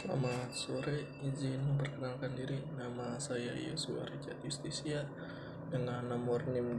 Selamat sore, izin memperkenalkan diri. Nama saya Yosua Richard Justisia dengan nomor NIM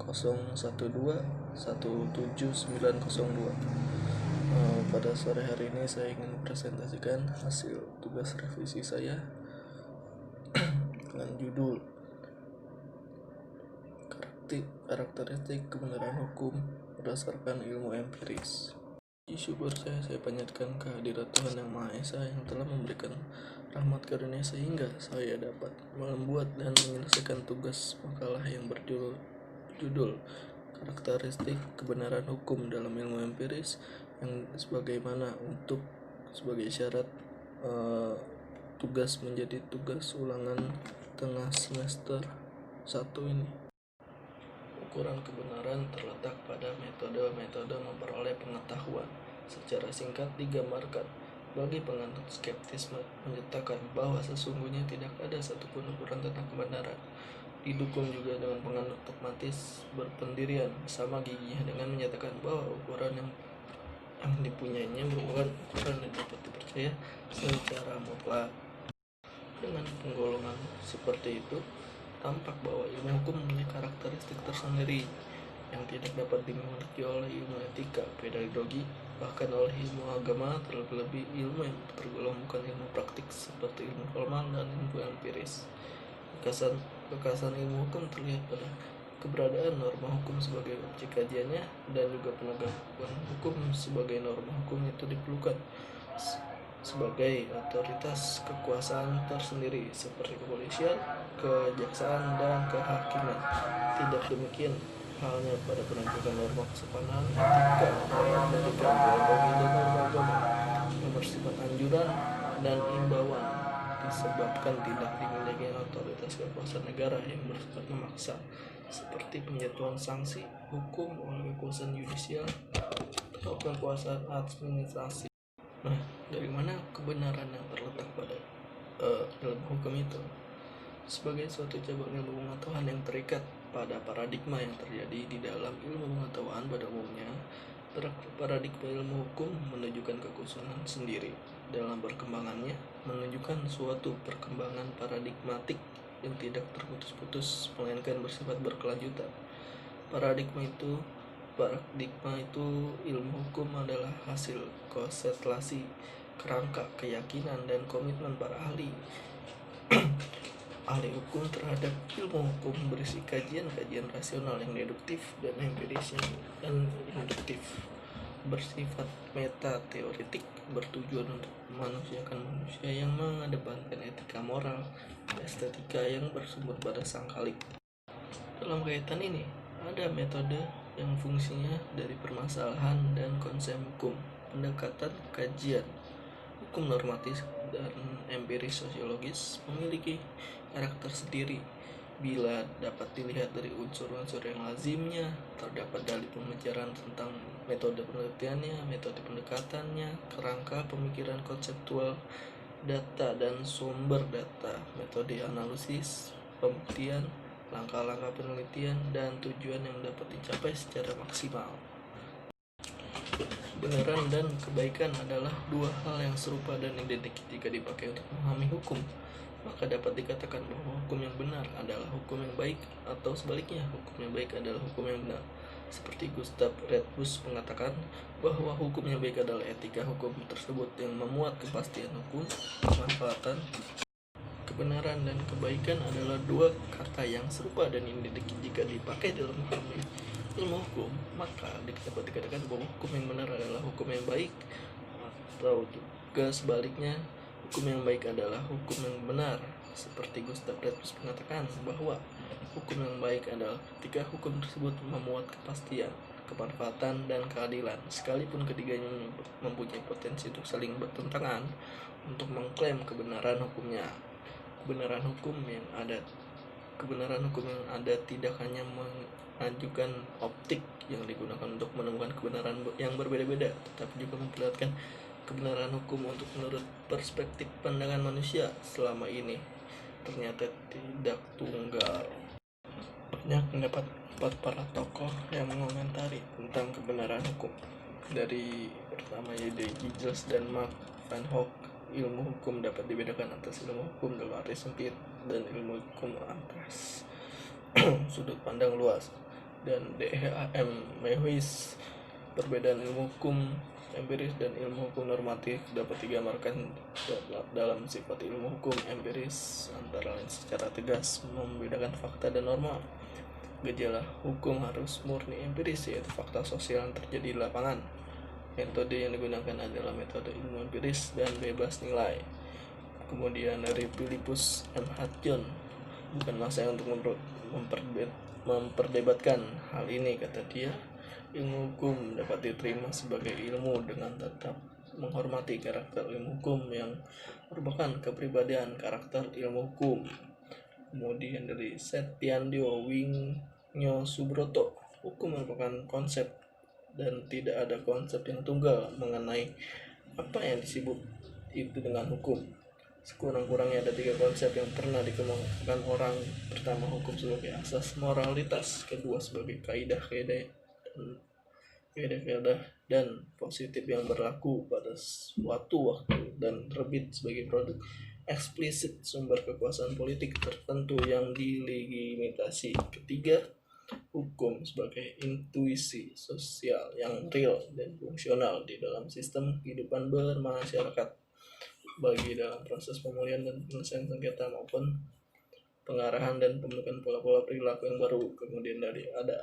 2012179902. Pada sore hari ini saya ingin mempresentasikan hasil tugas revisi saya dengan judul Karakteristik Kebenaran Hukum Berdasarkan Ilmu Empiris. Syukur saya panjatkan kehadirat Tuhan Yang Maha Esa yang telah memberikan rahmat karunia sehingga saya dapat membuat dan menyelesaikan tugas makalah yang berjudul Karakteristik Kebenaran Hukum dalam Ilmu Empiris, yang sebagaimana untuk sebagai syarat tugas menjadi tugas ulangan tengah semester 1 ini. Ukuran kebenaran terletak pada metode-metode memperoleh pengetahuan. Secara singkat digambarkan, bagi penganut skeptis menyatakan bahwa sesungguhnya tidak ada satupun ukuran tentang kebenaran. Didukung juga dengan penganut dogmatis berpendirian sama giginya dengan menyatakan bahwa ukuran yang dipunyainya merupakan ukuran yang dapat dipercaya secara mutlak. Dengan penggolongan seperti itu, tampak bahwa ilmu hukum memiliki karakteristik tersendiri yang tidak dapat dimiliki oleh ilmu etika, pedagogi, bahkan oleh ilmu agama, terlebih ilmu yang tergolong bukan ilmu praktik seperti ilmu formal dan ilmu empiris. Kekasan ilmu hukum terlihat pada keberadaan norma hukum sebagai objek kajiannya dan juga penegakan hukum sebagai norma hukum itu diperlukan sebagai otoritas kekuasaan tersendiri seperti kepolisian, kejaksaan, dan kehakiman. Tidak demikian halnya pada penegakan norma kesopanan, etika, pedagogi, dan norma agama yang bersifat anjuran dan imbauan, disebabkan tidak dimiliki otoritas kekuasaan negara yang bersifat memaksa seperti penjatuhan sanksi hukum oleh kekuasaan yudisial atau kekuasaan administrasi. Nah, dari mana kebenaran yang terletak pada ilmu hukum itu? Sebagai suatu cabang ilmu pengetahuan yang terikat pada paradigma yang terjadi di dalam ilmu pengetahuan pada umumnya, paradigma ilmu hukum menunjukkan kekhususan sendiri dalam perkembangannya, menunjukkan suatu perkembangan paradigmatik yang tidak terputus-putus melainkan bersifat berkelanjutan. Paradigma itu ilmu hukum adalah hasil konstelasi kerangka keyakinan dan komitmen para ahli hukum terhadap ilmu hukum berisi kajian-kajian rasional yang deduktif dan empiris dan induktif, bersifat meta-teoretik, bertujuan untuk memanusiakan manusia yang mengedepankan etika moral dan estetika yang bersumber pada sang khalik. Dalam kaitan ini, ada metode yang fungsinya dari permasalahan dan konsep hukum, pendekatan kajian hukum normatif dan empiris sosiologis memiliki karakter sendiri bila dapat dilihat dari unsur-unsur yang lazimnya. Terdapat dalih pembicaraan tentang metode penelitiannya, metode pendekatannya, kerangka pemikiran konseptual, data dan sumber data, metode analisis, pembuktian, langkah-langkah penelitian, dan tujuan yang dapat dicapai secara maksimal. Kebenaran dan kebaikan adalah dua hal yang serupa dan identik jika dipakai untuk memahami hukum. Maka dapat dikatakan bahwa hukum yang benar adalah hukum yang baik, atau sebaliknya, hukum yang baik adalah hukum yang benar. Seperti Gustav Retbus mengatakan bahwa hukum yang baik adalah etika hukum tersebut yang memuat kepastian hukum, kemanfaatan. Kebenaran dan kebaikan adalah dua kata yang serupa dan identik jika dipakai dalam ilmu hukum. Maka dapat dikatakan bahwa hukum yang benar adalah hukum yang baik, atau juga sebaliknya, hukum yang baik adalah hukum yang benar. Seperti Gustav Retbus mengatakan bahwa hukum yang baik adalah ketika hukum tersebut memuat kepastian, kemanfaatan, dan keadilan, sekalipun ketiganya mempunyai potensi untuk saling bertentangan untuk mengklaim kebenaran hukumnya. Kebenaran hukum yang ada tidak hanya mengajukan optik yang digunakan untuk menemukan kebenaran yang berbeda-beda, tetapi juga memperlihatkan kebenaran hukum untuk menurut perspektif pandangan manusia selama ini ternyata tidak tunggal. Banyak pendapat para tokoh yang mengomentari tentang kebenaran hukum, dari pertama J.D. Giddels dan Mark Van Hoek ilmu hukum dapat dibedakan atas ilmu hukum dalam arti sempit dan ilmu hukum atas sudut pandang luas. Dan D.H.M. Mewis, perbedaan ilmu hukum empiris dan ilmu hukum normatif dapat digambarkan dalam sifat ilmu hukum empiris, antara lain secara tegas membedakan fakta dan norma. Gejala hukum harus murni empiris, yaitu fakta sosial yang terjadi di lapangan. Metode yang digunakan adalah metode ilmu empiris dan bebas nilai. Kemudian dari Philippus M. Hutton, bukan masa untuk memperdebatkan hal ini, kata dia. Ilmu hukum dapat diterima sebagai ilmu dengan tetap menghormati karakter ilmu hukum yang merupakan kepribadian karakter ilmu hukum. Kemudian dari Setyandio Wingyo Subroto, hukum merupakan konsep dan tidak ada konsep yang tunggal mengenai apa yang disebut itu dengan hukum. Sekurang-kurangnya ada 3 konsep yang pernah dikembangkan orang. Pertama, hukum sebagai asas moralitas. Kedua, sebagai kaidah-kaidah dan positif yang berlaku pada suatu waktu dan terbit sebagai produk eksplisit sumber kekuasaan politik tertentu yang dilegitimasi. Ketiga, hukum sebagai intuisi sosial yang real dan fungsional di dalam sistem kehidupan bermasyarakat, bagi dalam proses pemulihan dan penyelesaian sengketa maupun pengarahan dan pembentukan pola-pola perilaku yang baru. Kemudian ada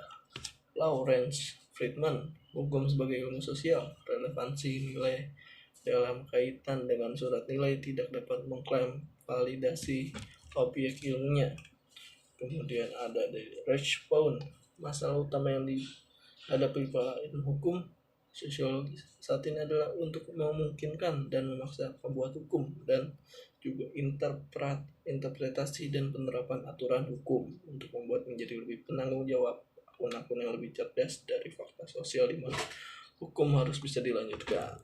Lawrence Friedman, hukum sebagai ilmu sosial, relevansi nilai dalam kaitan dengan surat nilai tidak dapat mengklaim validasi objek ilmunya. Kemudian ada dari Reichbaum, masalah utama yang dihadapi para ilmu hukum sosiologi saat ini adalah untuk memungkinkan dan memaksa pembuat hukum dan juga interpretasi dan penerapan aturan hukum untuk membuat menjadi lebih penanggung jawab akun-akun yang lebih cerdas dari fakta sosial di mana hukum harus bisa dilanjutkan.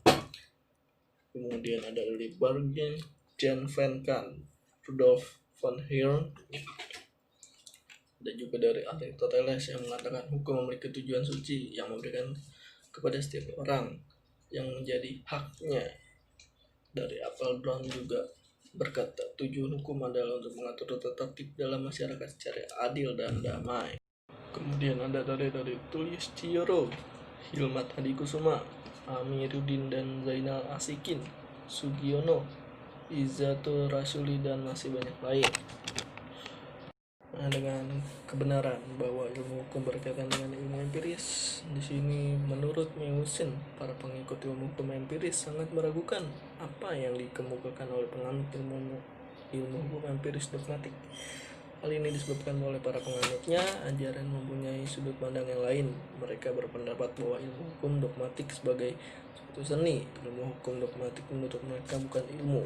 Kemudian ada dari Bargen, Jan van Kant, Rudolf von Hirn, dan juga dari Aristoteles yang mengatakan hukum memiliki tujuan suci yang memberikan kepada setiap orang yang menjadi haknya. Dari Applebaum juga berkata tujuan hukum adalah untuk mengatur tata tertib dalam masyarakat secara adil dan damai. Kemudian ada dari Tullius Ciyoro, Hilmat Hadikusuma, Amiruddin dan Zainal Asikin, Sugiono, Izzatul Rasuli, dan masih banyak lain. Nah, dengan kebenaran bahwa ilmu hukum berkaitan dengan ilmu empiris, di sini menurut Meusen, para pengikut ilmu hukum empiris sangat meragukan apa yang dikemukakan oleh penganut ilmu hukum empiris dogmatik. Hal ini disebabkan oleh para penganutnya ajaran mempunyai sudut pandang yang lain. Mereka berpendapat bahwa ilmu hukum dogmatik sebagai suatu seni. Ilmu hukum dogmatik menurut mereka bukan ilmu.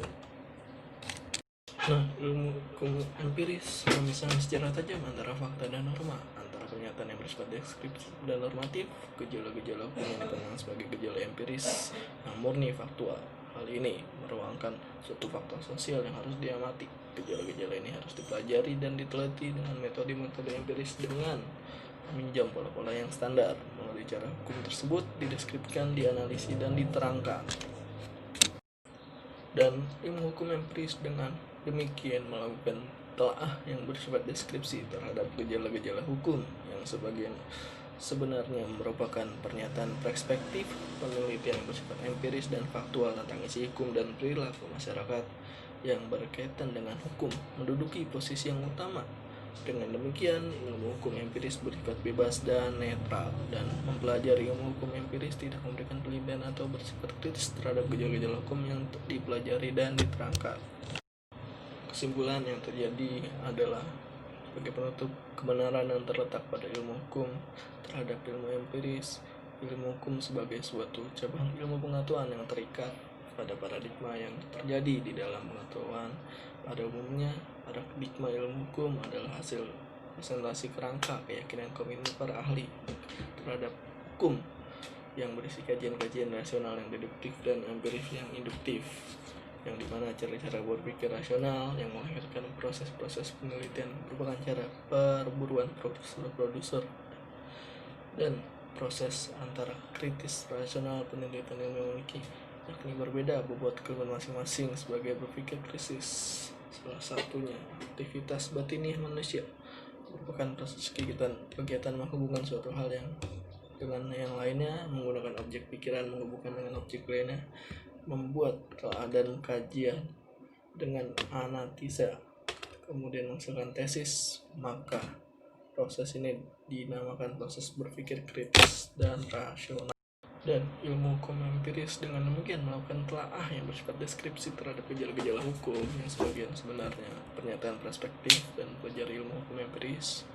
Nah, ilmu hukum empiris memisahkan secara tajam antara fakta dan norma, antara pernyataan yang bersifat deskriptif dan normatif. Gejala-gejala hukum yang dipandang sebagai gejala empiris yang murni faktual. Hal ini meruangkan suatu fakta sosial yang harus diamati. Gejala-gejala ini harus dipelajari dan diteliti dengan metode-metode empiris dengan meminjam pola-pola yang standar. Melalui cara hukum tersebut dideskripsikan, dianalisis, dan diterangkan. Dan ilmu hukum empiris dengan demikian melakukan telaah yang bersifat deskripsi terhadap gejala-gejala hukum yang sebagian sebenarnya merupakan pernyataan perspektif penelitian yang bersifat empiris dan faktual tentang isi hukum dan perilaku masyarakat yang berkaitan dengan hukum menduduki posisi yang utama. Dengan demikian, ilmu hukum empiris bersifat bebas dan netral, dan mempelajari ilmu hukum empiris tidak memberikan penilaian atau bersifat kritis terhadap gejala-gejala hukum yang dipelajari dan diterangkan. Kesimpulan yang terjadi adalah sebagai penutup, kebenaran yang terletak pada ilmu hukum terhadap ilmu empiris. Ilmu hukum sebagai suatu cabang ilmu pengetahuan yang terikat pada paradigma yang terjadi di dalam pengetahuan. Pada umumnya, paradigma ilmu hukum adalah hasil presentasi kerangka keyakinan komitmen para ahli terhadap hukum yang berisi kajian-kajian rasional yang deduktif dan empiris yang induktif, yang dimana cara-cara berpikir rasional yang melahirkan proses-proses penelitian merupakan cara perburuan produser dan proses antara kritis rasional penelitian yang memiliki yakni berbeda bobot keilmuan masing-masing sebagai berpikir kritis. Salah satunya, aktivitas batiniah manusia merupakan proses kegiatan menghubungkan suatu hal yang dengan yang lainnya, menggunakan objek pikiran menghubungkan dengan objek lainnya, membuat telah dan kajian dengan analisa, kemudian menghasilkan tesis. Maka proses ini dinamakan proses berpikir kritis dan rasional. Dan ilmu hukum empiris dengan demikian melakukan telaah yang bersifat deskripsi terhadap gejala-gejala hukum yang sebagian sebenarnya pernyataan perspektif dan pelajari ilmu hukum empiris.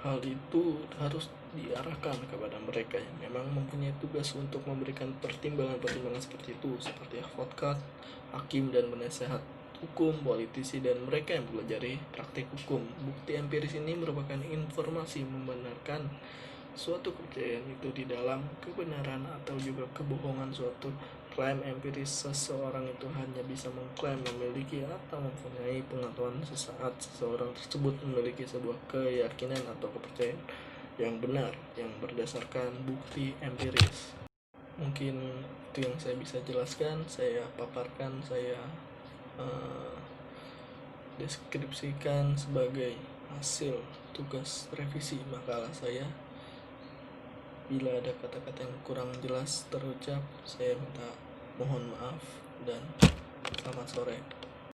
Hal itu harus diarahkan kepada mereka yang memang mempunyai tugas untuk memberikan pertimbangan-pertimbangan seperti itu, seperti advokat, hakim, dan penasehat hukum, politisi, dan mereka yang mempelajari praktik hukum. Bukti empiris ini merupakan informasi membenarkan suatu kepercayaan itu di dalam kebenaran atau juga kebohongan suatu klaim empiris. Seseorang itu hanya bisa mengklaim memiliki atau mempunyai pengetahuan sesaat seseorang tersebut memiliki sebuah keyakinan atau kepercayaan yang benar yang berdasarkan bukti empiris. Mungkin itu yang saya bisa jelaskan, saya paparkan, saya deskripsikan sebagai hasil tugas revisi makalah saya. Bila ada kata-kata yang kurang jelas terucap, saya minta mohon maaf dan selamat sore.